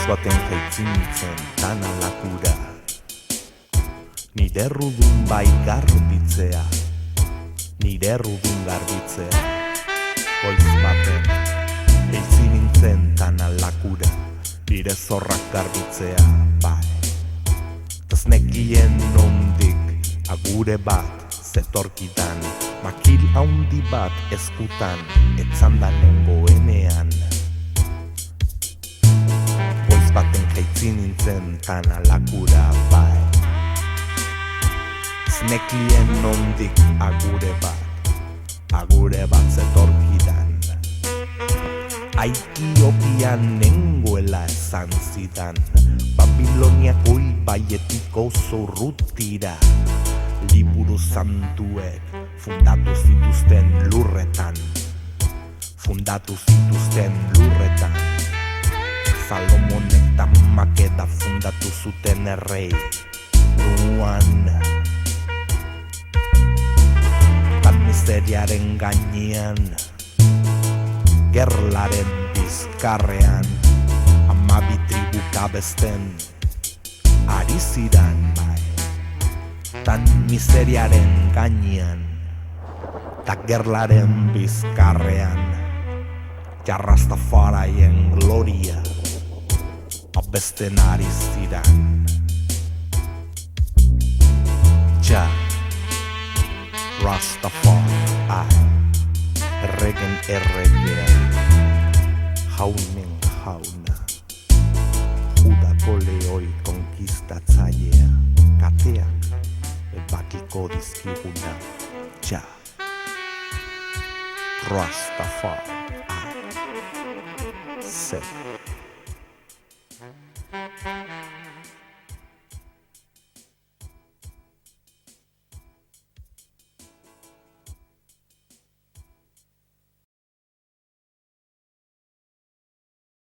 Goiz baten jaitzin nintzen tan alakura, nire errudun bai garbitzea, nire errudun garbitzea. Goiz baten jaitzin nintzen tan alakura, nire zorrak garbitzea, bai. Ez nekien nondik agure bat zetorkidan, makil haundi bat eskutan, etzandan nengoenean. Goiz baten jaitzin nintzen tan alakura, bai. Ez nekien nondik agure bat zetorkidan. Aikiopian nengoela esan zidan, Babiloniak oibaietik oso urrutira, liburu santuek fundatu zituzten lurretan, Salomonek eta Makeda fundatu zuten errei nuan, tan miseriaren gainean, gerlaren bizkarrean, 12 tribuk abesten ari ziran, bai. Tan miseriaren gainean, ta gerlaren bizkarrean, Rastafaraien gloria abesten ari ziran. Ja, Rastafari, erregen erregean, jaunen jauna, Judako lehoi konkistatzailea, kateak bakiko dizkiguna, ja, Rastafari,